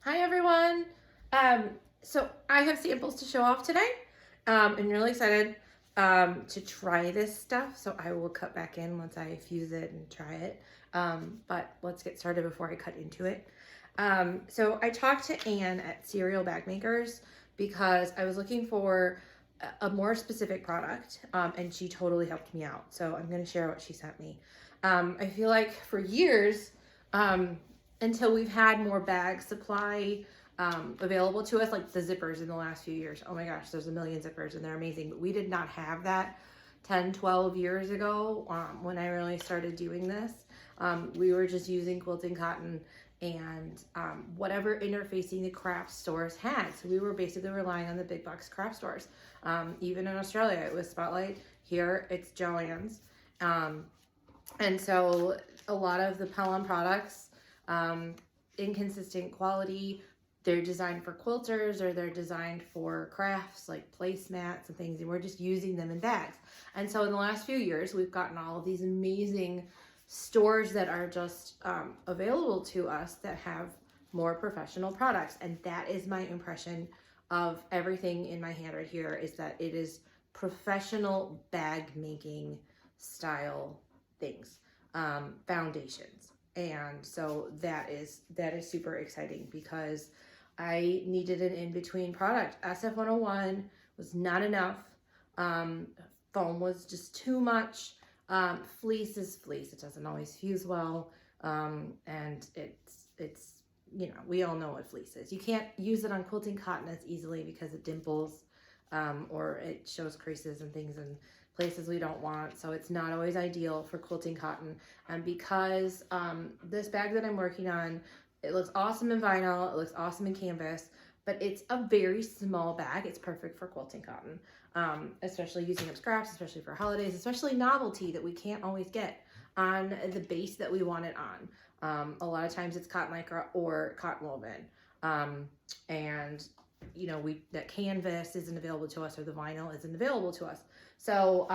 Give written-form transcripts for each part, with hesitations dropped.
Hi everyone. So I have samples to show off today. I'm really excited to try this stuff. So I will cut back in once I fuse it and try it. But let's get started before I cut into it. So I talked to Anne at Serial Bagmakers because I was looking for a more specific product, and she totally helped me out. So I'm going to share what she sent me. I feel like for years, until we've had more bag supply available to us, like the zippers in the last few years. Oh my gosh, there's a million zippers and they're amazing. But we did not have that 10, 12 years ago when I really started doing this. We were just using quilting cotton and whatever interfacing the craft stores had. So we were basically relying on the big box craft stores. Even in Australia, it was Spotlight. Here, it's Joann's. And so a lot of the Pelham products, inconsistent quality, they're designed for quilters or they're designed for crafts like placemats and things, and we're just using them in bags. And so in the last few years, we've gotten all of these amazing stores that are just available to us that have more professional products. And that is my impression of everything in my hand right here, is that it is professional bag making style things, foundations. And so that is super exciting because I needed an in-between product. SF-101 was not enough. Foam was just too much. Fleece is fleece. It doesn't always fuse well. And it's, you know, we all know what fleece is. You can't use it on quilting cotton as easily because it dimples, or it shows creases and things in places we don't want. So it's not always ideal for quilting cotton. And because this bag that I'm working on, it looks awesome in vinyl, it looks awesome in canvas, but it's a very small bag. It's perfect for quilting cotton, especially using up scraps, especially for holidays, especially novelty that we can't always get on the base that we want it on. A lot of times it's cotton lycra or cotton woven. And you know, that canvas isn't available to us or the vinyl isn't available to us. So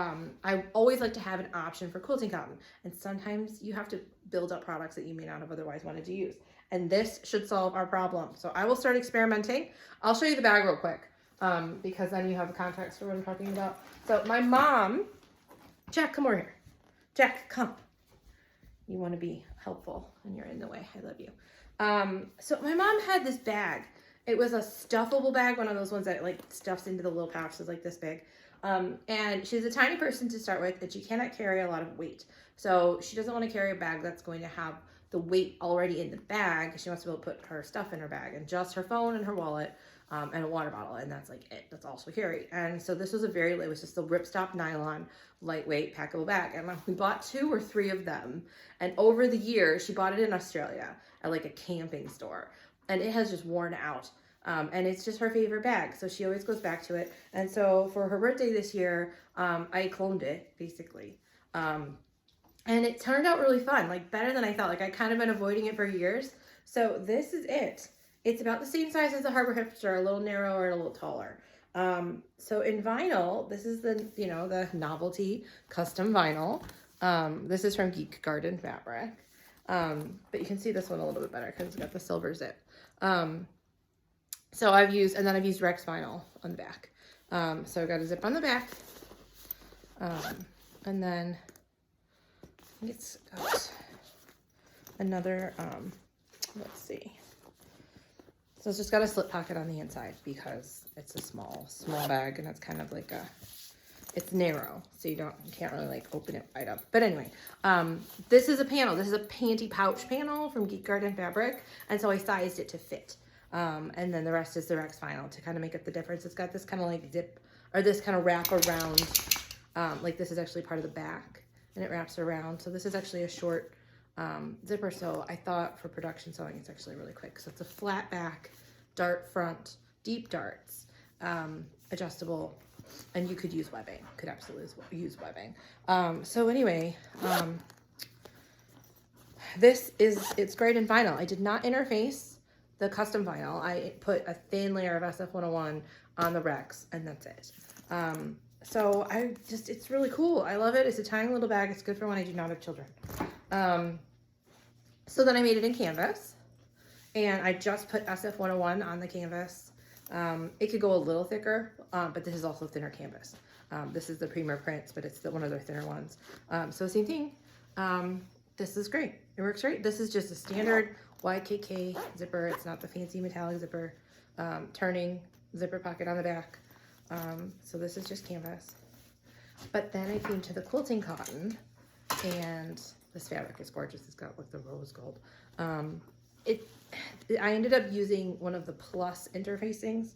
I always like to have an option for quilting cotton. And sometimes you have to build up products that you may not have otherwise wanted to use. And this should solve our problem. So I will start experimenting. I'll show you the bag real quick, because then you have a context for what I'm talking about. So my mom, Jack, come over here. Jack, come. You want to be helpful and you're in the way. I love you. So my mom had this bag. It was a stuffable bag, one of those ones that like stuffs into the little pouches like this big. And she's a tiny person to start with, and she cannot carry a lot of weight. So she doesn't want to carry a bag that's going to have the weight already in the bag. She wants to be able to put her stuff in her bag, and just her phone and her wallet, and a water bottle, and that's like it. That's all she'll carry. And so this was it was just a ripstop nylon, lightweight, packable bag. And we bought 2 or 3 of them. And over the years, she bought it in Australia at like a camping store, and it has just worn out. And it's just her favorite bag, so she always goes back to it. And so for her birthday this year, I cloned it, basically. And it turned out really fun, like better than I thought. Like I kind of been avoiding it for years. So this is it. It's about the same size as the Harbor Hipster, a little narrower and a little taller. So in vinyl, this is the, you know, the novelty custom vinyl. This is from Geek Garden Fabric. But you can see this one a little bit better because it's got the silver zip. So I've used Rex vinyl on the back. So I've got a zip on the back. And then it's got another, let's see. So it's just got a slip pocket on the inside because it's a small bag, and it's kind of like it's narrow, so you can't really like open it right up. But anyway, this is a panel. This is a panty pouch panel from Geek Garden Fabric, and so I sized it to fit. And then the rest is the Rex vinyl to kind of make up the difference. It's got this kind of like zip, or this kind of wrap around, like this is actually part of the back, and it wraps around. So this is actually a short zipper. So I thought for production sewing, it's actually really quick. So it's a flat back, dart front, deep darts, adjustable, and you could use webbing. Could absolutely use webbing. So anyway, it's great in vinyl. I did not interface the custom vinyl. I put a thin layer of SF-101 on the Rex, and that's it. So it's really cool. I love it. It's a tiny little bag. It's good for when I do not have children. So then I made it in canvas, And I just put SF101 on the canvas. It could go a little thicker, but this is also thinner canvas. This is the Premier Prints, but it's one of their thinner ones. So same thing. This is great. It works great. This is just a standard YKK zipper. It's not the fancy metallic zipper. Turning zipper pocket on the back. So this is just canvas. But then I came to the quilting cotton, and this fabric is gorgeous. It's got like the rose gold. I ended up using one of the plus interfacings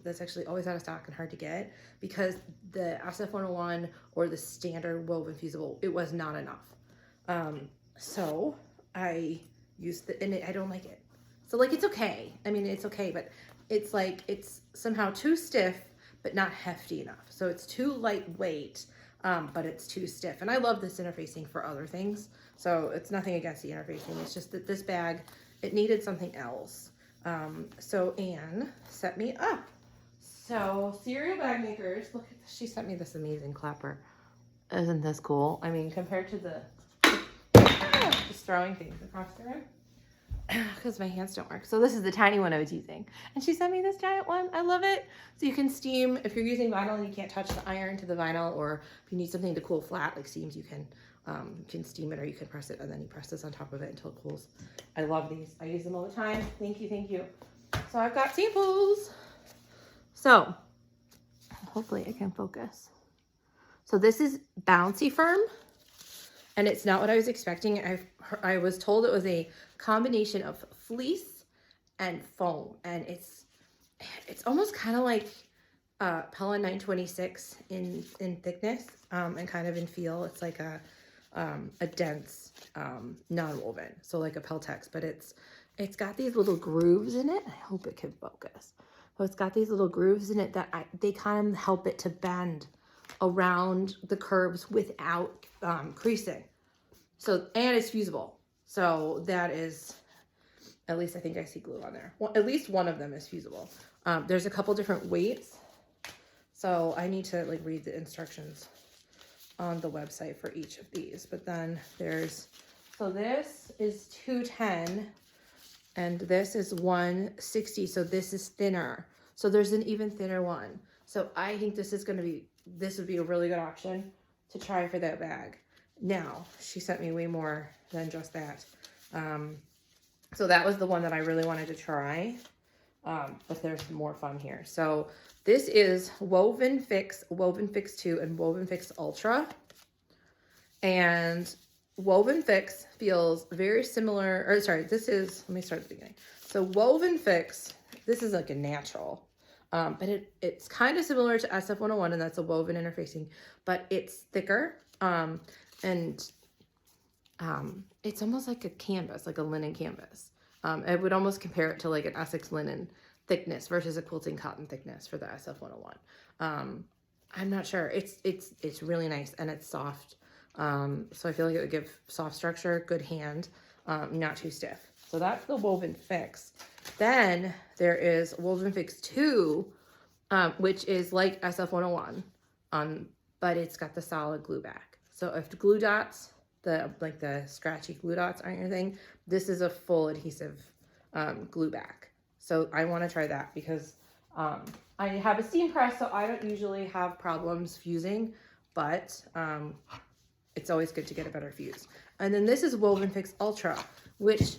that's actually always out of stock and hard to get, because the SF101 or the standard woven fusible, it was not enough. So I used and I don't like it. So like, it's okay. I mean, it's okay, but it's like, it's somehow too stiff, but not hefty enough. So it's too lightweight, but it's too stiff. And I love this interfacing for other things. So it's nothing against the interfacing. It's just that this bag, it needed something else. So Anne set me up. So Serial Bagmakers, look at this. She sent me this amazing clapper. Isn't this cool? I mean, compared to the just throwing things across the room, because my hands don't work. So this is the tiny one I was using, and she sent me this giant one. I love it. So you can steam if you're using vinyl and you can't touch the iron to the vinyl, or if you need something to cool flat like seams, you can steam it, or you can press it, and then you press this on top of it until it cools. I love these. I use them all the time. Thank you, thank you. So I've got samples. So hopefully I can focus. So this is Bouncy Firm, and it's not what I was expecting. I was told it was a combination of fleece and foam, and it's almost kind of like Pella 926 in thickness and kind of in feel. It's like a dense non-woven, so like a Peltex, but it's got these little grooves in it. I hope it can focus. So it's got these little grooves in it that they kind of help it to bend around the curves without creasing. So, and it's fusible. So that is, at least I think I see glue on there. Well, at least one of them is fusible. There's a couple different weights. So I need to like read the instructions on the website for each of these. But then so this is 210 and this is 160. So this is thinner. So there's an even thinner one. So I think this would be a really good option to try for that bag. Now, she sent me way more than just that. So that was the one that I really wanted to try. But there's more fun here. So this is Woven Fix 2, and Woven Fix Ultra. And Woven Fix feels very similar, or sorry, let me start at the beginning. So Woven Fix, this is like a natural. But it's kind of similar to SF101, and that's a woven interfacing, but it's thicker. And it's almost like a canvas, like a linen canvas. I would almost compare it to like an Essex linen thickness versus a quilting cotton thickness for the SF101. I'm not sure. It's really nice, and it's soft. So I feel like it would give soft structure, good hand, not too stiff. So that's the Woven Fix. Then there is Woven Fix 2, which is like SF101, but it's got the solid glue back. So if the glue dots, the scratchy glue dots aren't your thing, this is a full adhesive glue back. So I want to try that because I have a steam press, so I don't usually have problems fusing, but it's always good to get a better fuse. And then this is Woven Fix Ultra, which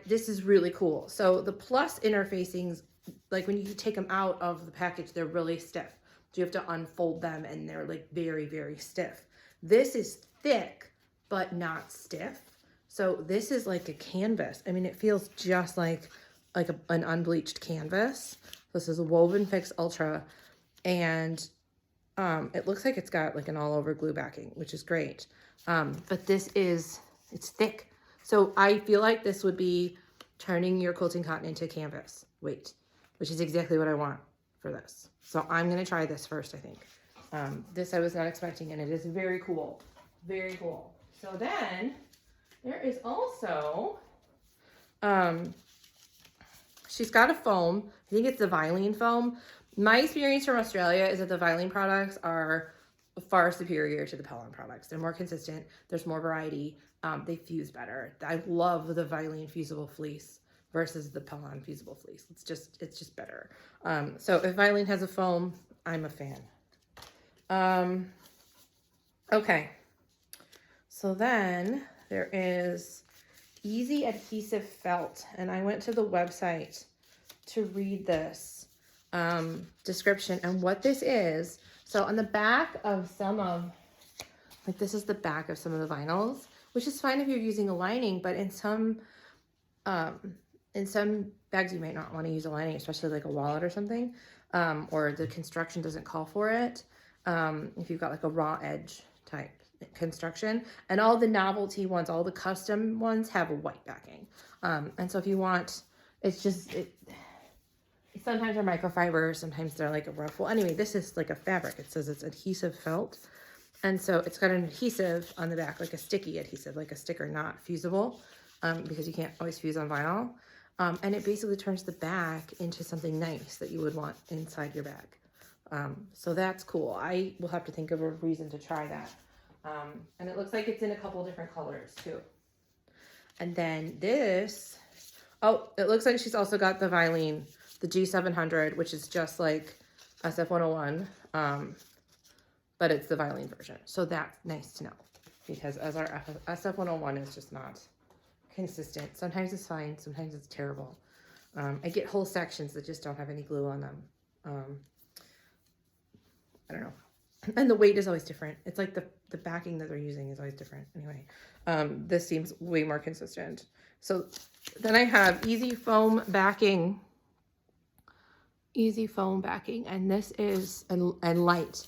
this is really cool. So the plus interfacings, like when you take them out of the package, they're really stiff. So you have to unfold them, and they're like very, very stiff. This is thick, but not stiff. So this is like a canvas. I mean, it feels just like an unbleached canvas. This is a Woven Fix Ultra, and it looks like it's got like an all over glue backing, which is great. But it's thick. So I feel like this would be turning your quilting cotton into canvas weight, which is exactly what I want for this. So I'm going to try this first, I think. This I was not expecting, and it is very cool. Very cool. So then there is also, she's got a foam. I think it's the Vilene foam. My experience from Australia is that the Vilene products are far superior to the Pellon products. They're more consistent. There's more variety. They fuse better. I love the Vilene fusible fleece versus the Pellon fusible fleece. It's just better. So if Vilene has a foam, I'm a fan. Okay. So then there is Easy Adhesive Felt, and I went to the website to read this description and what this is. So on the back of some of, like this is the back of some of the vinyls, which is fine if you're using a lining, but in some bags you might not want to use a lining, especially like a wallet or something, or the construction doesn't call for it. If you've got like a raw edge type construction, and all the novelty ones, all the custom ones have a white backing. And so if you want, sometimes they're microfiber, sometimes they're like a rough. Well, anyway, this is like a fabric. It says it's adhesive felt. And so it's got an adhesive on the back, like a sticky adhesive, like a sticker, not fusible, because you can't always fuse on vinyl. And it basically turns the back into something nice that you would want inside your bag. So that's cool. I will have to think of a reason to try that. And it looks like it's in a couple different colors too. And then this, oh, it looks like she's also got the Vilene, the G700, which is just like SF101, but it's the Vilene version. So that's nice to know, because as our SF101 is just not consistent. Sometimes it's fine, sometimes it's terrible. I get whole sections that just don't have any glue on them. I don't know. And the weight is always different. It's like the backing that they're using is always different. Anyway, this seems way more consistent. So then I have Easy Foam Backing, and this is, and light.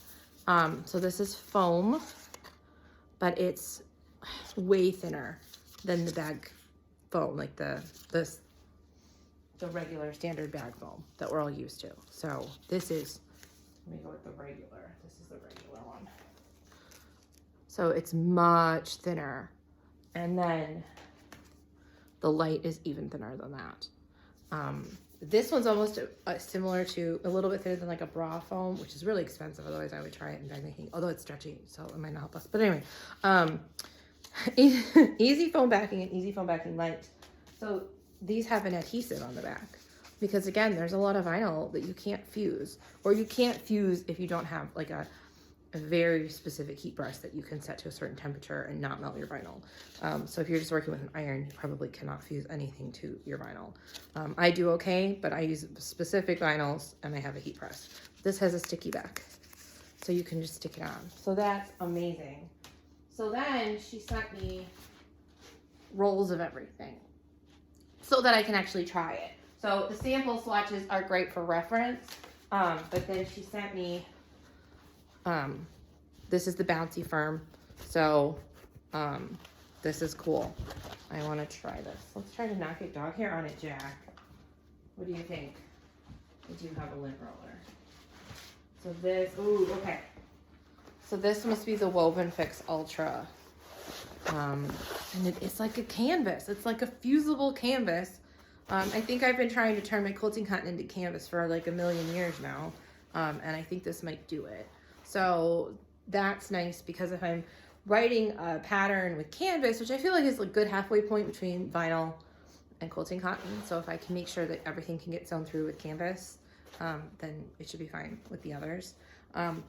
So this is foam, but it's way thinner than the bag foam, like the regular standard bag foam that we're all used to. So this is, let me go with the regular. This is the regular one. So it's much thinner. And then the light is even thinner than that. This one's almost similar to, a little bit thinner than like a bra foam, which is really expensive. Otherwise I would try it in bag making, although it's stretchy, so it might not help us. But anyway, Easy Foam Backing and Easy Foam Backing Light. So these have an adhesive on the back, because again, there's a lot of vinyl that you can't fuse, or you can't fuse if you don't have like a very specific heat press that you can set to a certain temperature and not melt your vinyl. So if you're just working with an iron, you probably cannot fuse anything to your vinyl. I do okay, but I use specific vinyls and I have a heat press. This has a sticky back, so you can just stick it on. So that's amazing. So then she sent me rolls of everything so that I can actually try it. So the sample swatches are great for reference, but then she sent me, this is the Bouncy Firm. So this is cool. I want to try this. Let's try to not get dog hair on it, Jack. What do you think? I do have a lint roller. So this, ooh, okay. So this must be the Woven Fix Ultra. And it's like a canvas. It's like a fusible canvas. I think I've been trying to turn my quilting cotton into canvas for like a million years now. And I think this might do it. So that's nice, because if I'm writing a pattern with canvas, which I feel like is a good halfway point between vinyl and quilting cotton. So if I can make sure that everything can get sewn through with canvas, then it should be fine with the others.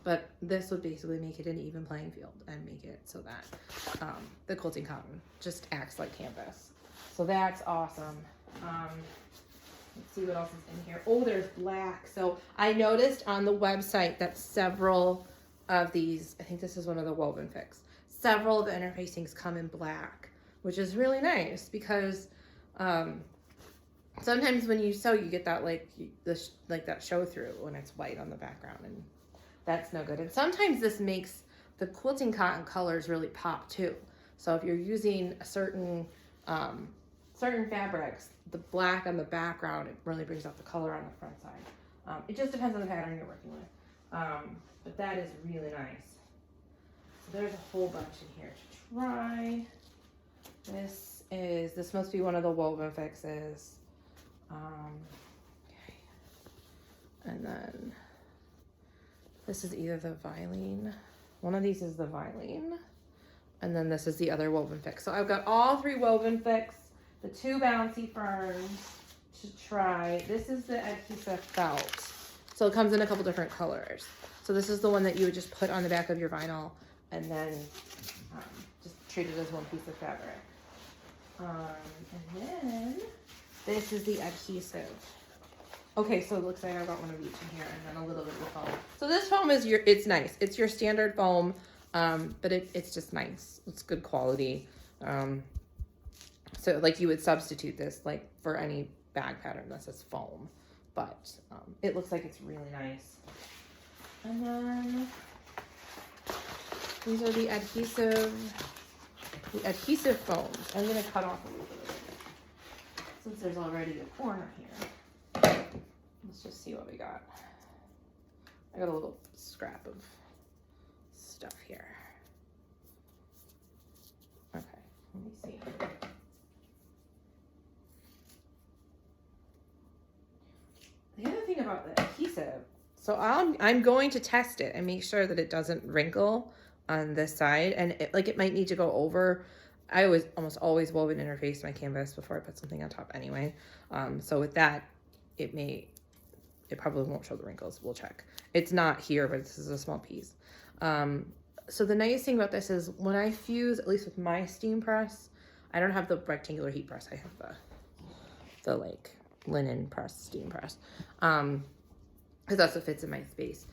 But this would basically make it an even playing field and make it so that the quilting cotton just acts like canvas. So that's awesome. Let's see what else is in here. Oh, there's black. So I noticed on the website that several of these, I think this is one of the Woven Fix, several of the interfacings come in black, which is really nice, because sometimes when you sew, you get that like that show through when it's white on the background, and that's no good. And sometimes this makes the quilting cotton colors really pop too. So if you're using a certain fabrics, the black on the background, it really brings out the color on the front side. It just depends on the pattern you're working with. But that is really nice. So there's a whole bunch in here to try. This must be one of the Woven Fixes. Okay. And then this is either the Vilene One of these is the Vilene. And then this is the other woven fix. So I've got all 3 woven fix, the 2 bouncy ferns to try. This is the adhesive felt. So it comes in a couple different colors. So this is the one that you would just put on the back of your vinyl and then just treat it as one piece of fabric. And then this is the adhesive. Okay, so it looks like I got one of each in here and then a little bit of foam. So this foam is it's nice. It's your standard foam, but it's just nice. It's good quality. So like you would substitute this like for any bag pattern that says foam, but it looks like it's really nice. And then these are the adhesive foams. I'm gonna cut off a little bit of it since there's already a corner here. Let's just see what we got. I got a little scrap of stuff here. Okay, let me see. The other thing about the adhesive, so I'm going to test it and make sure that it doesn't wrinkle on this side, and it might need to go over. I almost always woven interface my canvas before I put something on top anyway. So with that, it probably won't show the wrinkles. We'll check. It's not here, but this is a small piece. So the nice thing about this is when I fuse, at least with my steam press, I don't have the rectangular heat press. I have the like linen press, steam press, because that's what fits in my space.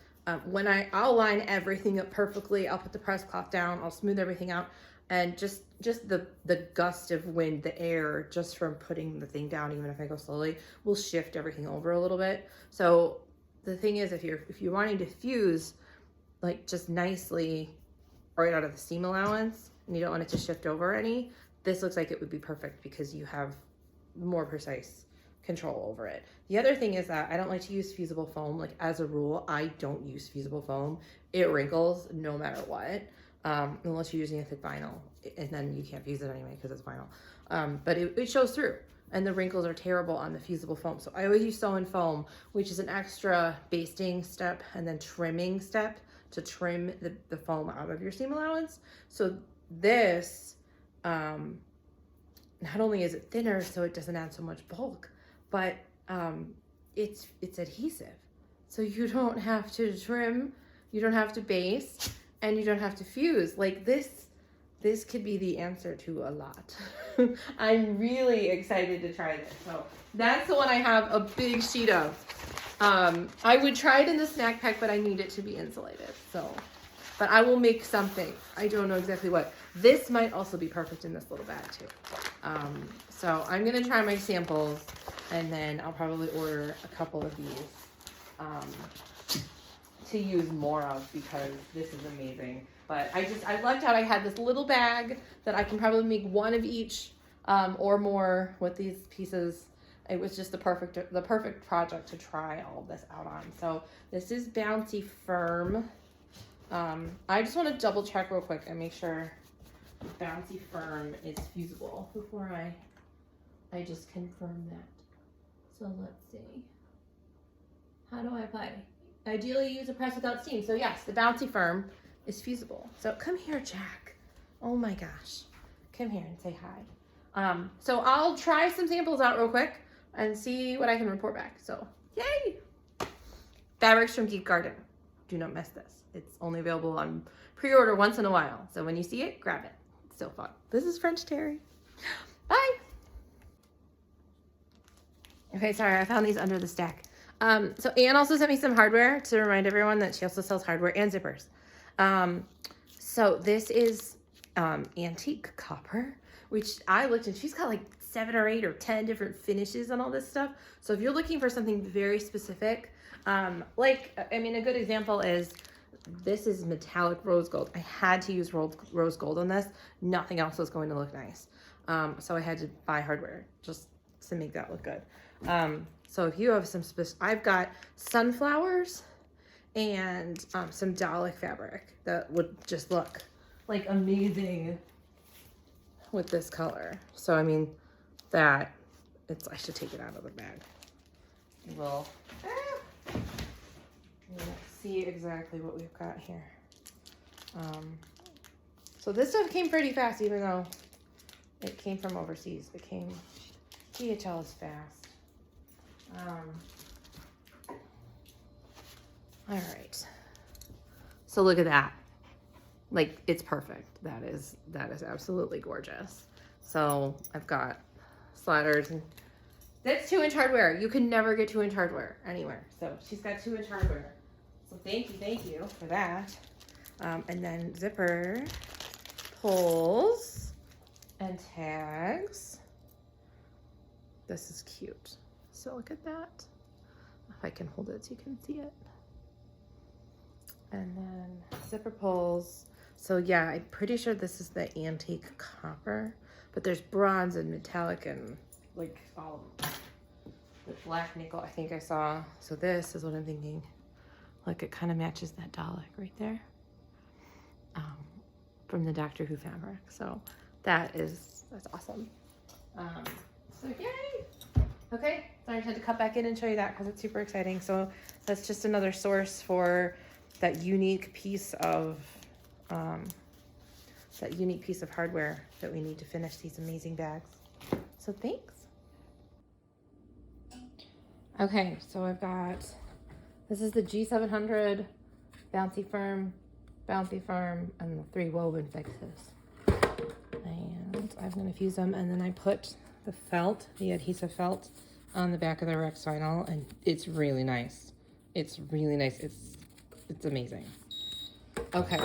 When I'll line everything up perfectly, I'll put the press cloth down, I'll smooth everything out, and just the gust of wind, the air, just from putting the thing down, even if I go slowly, will shift everything over a little bit. So the thing is, if you're wanting to fuse like just nicely right out of the seam allowance, and you don't want it to shift over any, this looks like it would be perfect because you have more precise control over it. The other thing is that I don't like to use fusible foam. Like as a rule, I don't use fusible foam. It wrinkles no matter what, unless you're using a thick vinyl, and then you can't fuse it anyway because it's vinyl. But it shows through, and the wrinkles are terrible on the fusible foam. So I always use sew and foam, which is an extra basting step and then trimming step to trim the foam out of your seam allowance. So this, not only is it thinner, so it doesn't add so much bulk, but it's adhesive. So you don't have to trim, you don't have to base, and you don't have to fuse. Like this could be the answer to a lot. I'm really excited to try this. So that's the one I have a big sheet of. I would try it in the snack pack, but I need it to be insulated. So, but I will make something. I don't know exactly what. This might also be perfect in this little bag too. So I'm gonna try my samples, and then I'll probably order a couple of these to use more of, because this is amazing. But I lucked out. I had this little bag that I can probably make one of each or more with these pieces. It was just the perfect project to try all of this out on. So this is Bouncy Firm. I just want to double check real quick and make sure Bouncy Firm is fusible before I just confirm that. So let's see. How do I apply? Ideally use a press without steam. So yes, the Bouncy Firm is fusible. So come here, Jack. Oh my gosh. Come here and say hi. So I'll try some samples out real quick and see what I can report back. So yay! Fabrics from Geek Garden. Do not miss this. It's only available on pre-order once in a while. So when you see it, grab it. It's so fun. This is French Terry. Bye. Okay, sorry, I found these under the stack. So Anne also sent me some hardware to remind everyone that she also sells hardware and zippers. So this is antique copper, which I looked, and she's got like 7 or 8 or 10 different finishes on all this stuff. So if you're looking for something very specific, a good example is this is metallic rose gold. I had to use rose gold on this. Nothing else was going to look nice. So I had to buy hardware just to make that look good. So if you have some I've got sunflowers and some Dalek fabric that would just look like amazing with this color. So I mean, I should take it out of the bag. We'll see exactly what we've got here. So this stuff came pretty fast, even though it came from overseas. It came, DHL is fast. All right. So look at that. Like, it's perfect. That is absolutely gorgeous. So I've got sliders, and that's 2-inch hardware. You can never get 2-inch hardware anywhere. So she's got 2-inch hardware. So thank you for that. And then zipper, pulls, and tags. This is cute. So look at that. If I can hold it so you can see it. And then zipper pulls. So yeah, I'm pretty sure this is the antique copper, but there's bronze and metallic and like all of them. The black nickel I think I saw. So this is what I'm thinking. Look, it kind of matches that Dalek right there. From the Doctor Who fabric. So that's awesome. So yay! Okay, so I had to cut back in and show you that because it's super exciting. So that's just another source for that unique piece of hardware that we need to finish these amazing bags. So thanks. Okay, so I've got, this is the G700 Bouncy Firm, and the 3 woven fixes. And I'm gonna fuse them, and then I put the felt, the adhesive felt, on the back of the Rex vinyl, and it's really nice. It's really nice. It's amazing. Okay.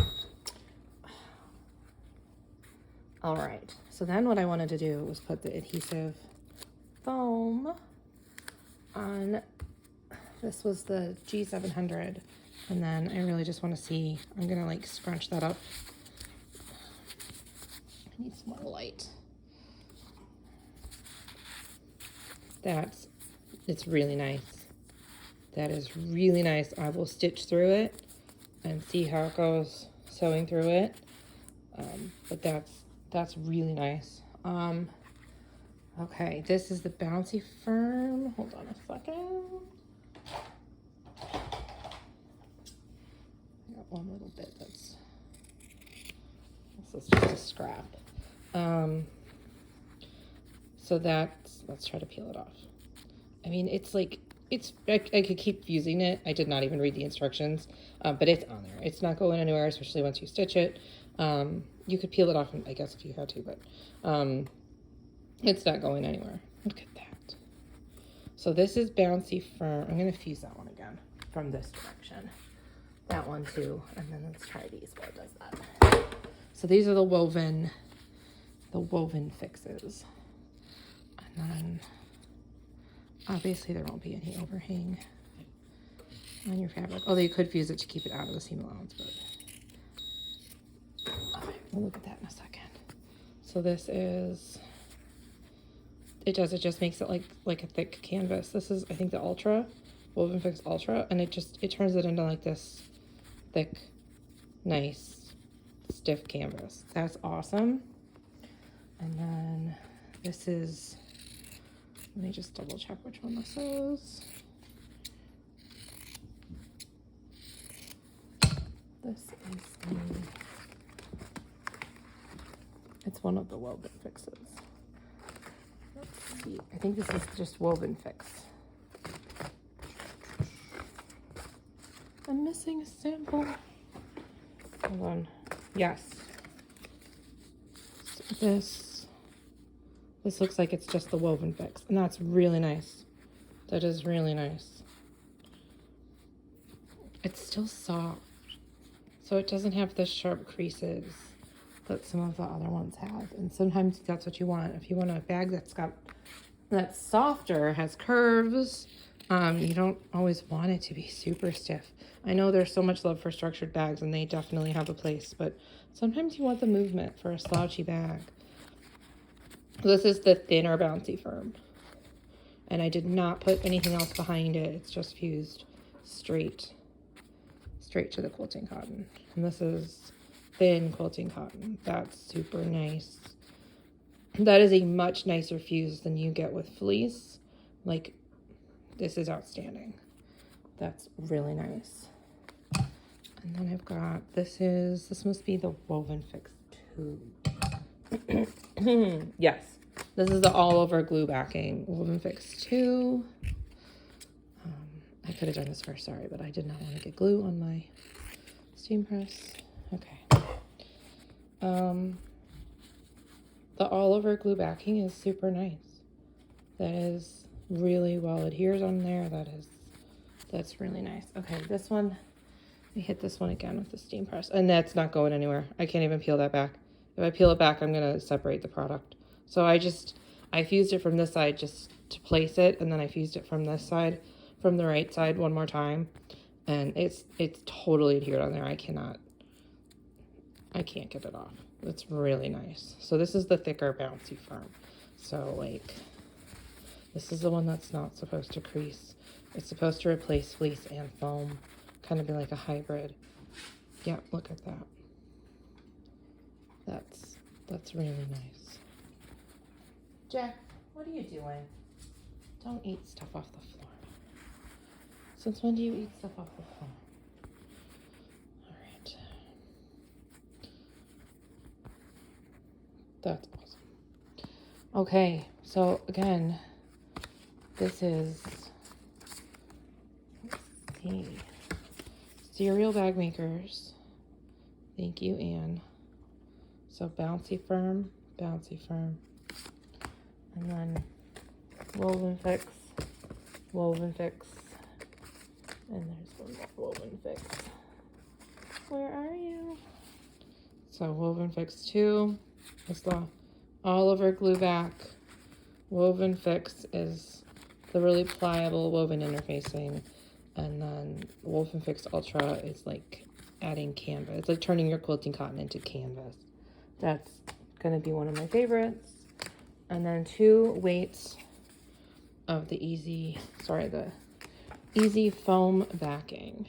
All right. So then what I wanted to do was put the adhesive foam on. This was the G700. And then I really just want to see, I'm going to like scrunch that up. I need some more light. It's really nice. That is really nice. I will stitch through it and see how it goes sewing through it. But that's really nice. Okay, this is the Bouncy Firm. Hold on a second. I got one little bit this is just a scrap. So let's try to peel it off. I mean, it's like, I could keep using it. I did not even read the instructions, but it's on there. It's not going anywhere, especially once you stitch it. You could peel it off, I guess, if you had to, but it's not going anywhere. Look at that. So this is Bouncy Firm. I'm going to fuse that one again from this direction. That one too. And then let's try these while it does that. So these are the woven fixes. And then obviously there won't be any overhang on your fabric. Although you could fuse it to keep it out of the seam allowance, but we'll look at that in a second. So this is, it just makes it like a thick canvas. This is, I think, the Ultra, Woven Fix Ultra, and it turns it into like this thick, nice, stiff canvas. That's awesome. And then this is, let me just double check which one this is. This is it's one of the Woven Fixes. Let's see. I think this is just Woven Fix. I'm missing a sample. Hold on. Yes. So this looks like it's just the Woven Fix, and that's really nice. That is really nice. It's still soft, so it doesn't have the sharp creases that some of the other ones have. And sometimes that's what you want. If you want a bag that's softer, has curves, you don't always want it to be super stiff. I know there's so much love for structured bags, and they definitely have a place, but sometimes you want the movement for a slouchy bag. This is the thinner Bouncy Firm, and I did not put anything else behind it. It's just fused straight to the quilting cotton. And this is thin quilting cotton. That's super nice. That is a much nicer fuse than you get with fleece. Like, this is outstanding. That's really nice. And then I've got, this must be the Woven Fix 2. Yes, this is the all over glue backing Woven Fix 2. I could have done this first, sorry, but I did not want to get glue on my steam press. Okay. The all over glue backing is super nice. That is really well adheres on there. That's really nice. Okay, this one, I hit this one again with the steam press, and that's not going anywhere. I can't even peel that back. If I peel it back, I'm gonna separate the product. So I fused it from this side just to place it, and then I fused it from this side, from the right side one more time, and it's totally adhered on there. I can't get it off. It's really nice. So this is the thicker bouncy firm. So like, this is the one that's not supposed to crease. It's supposed to replace fleece and foam, kind of be like a hybrid. Yeah, look at that. That's really nice. Jack, what are you doing? Don't eat stuff off the floor. Since when do you eat stuff off the floor? All right. That's awesome. Okay, so again, this is, let's see, Serial Bagmakers. Thank you, Anne. So bouncy firm, and then Woven Fix, and there's one more Woven Fix. Where are you? So Woven Fix 2 is the all over glue back. Woven Fix is the really pliable woven interfacing, and then Woven Fix Ultra is like adding canvas. It's like turning your quilting cotton into canvas. That's gonna be one of my favorites. And then 2 weights of the easy foam backing.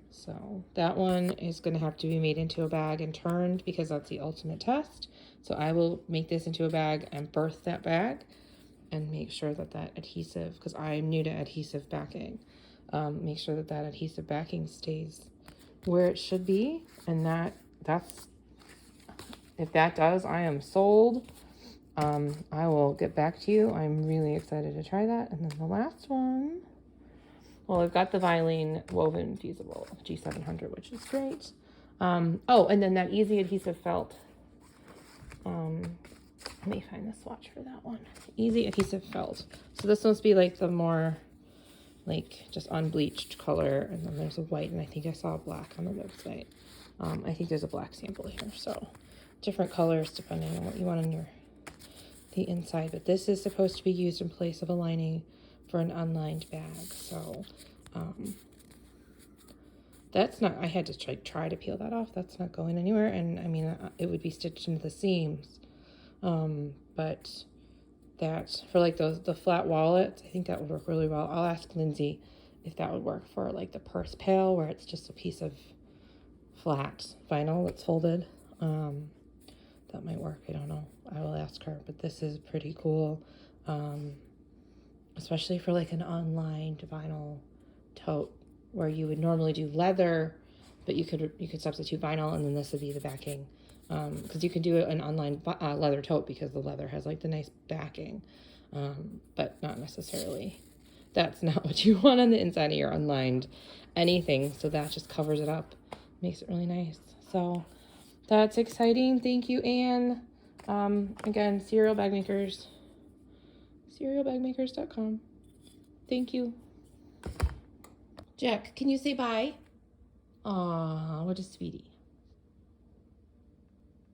So that one is gonna have to be made into a bag and turned because that's the ultimate test. So I will make this into a bag and birth that bag and make sure that adhesive, because I'm new to adhesive backing, make sure that adhesive backing stays where it should be. And if that does, I am sold. I will get back to you. I'm really excited to try that. And then the last one, well, I've got the Vilene Woven Fusible G700, which is great. Oh, and then that easy adhesive felt. Let me find the swatch for that one. Easy adhesive felt. So this must be like the more like just unbleached color, and then there's a white, and I think I saw a black on the website. I think there's a black sample here, so different colors depending on what you want on the inside. But this is supposed to be used in place of a lining for an unlined bag. So that's not, I had to try to peel that off. That's not going anywhere, and I mean it would be stitched into the seams. But that for like the flat wallets, I think that would work really well. I'll ask Lindsay if that would work for like the purse pail where it's just a piece of flat vinyl that's folded. That might work. I don't know. I will ask her, but this is pretty cool. Especially for like an unlined vinyl tote where you would normally do leather, but you could substitute vinyl, and then this would be the backing. Because you can do an unlined leather tote because the leather has like the nice backing, but not necessarily. That's not what you want on the inside of your unlined anything. So that just covers it up, makes it really nice. So that's exciting. Thank you, Anne. Again, Serial Bagmakers, serialbagmakers.com. Thank you. Jack, can you say bye? Aw, what a sweetie.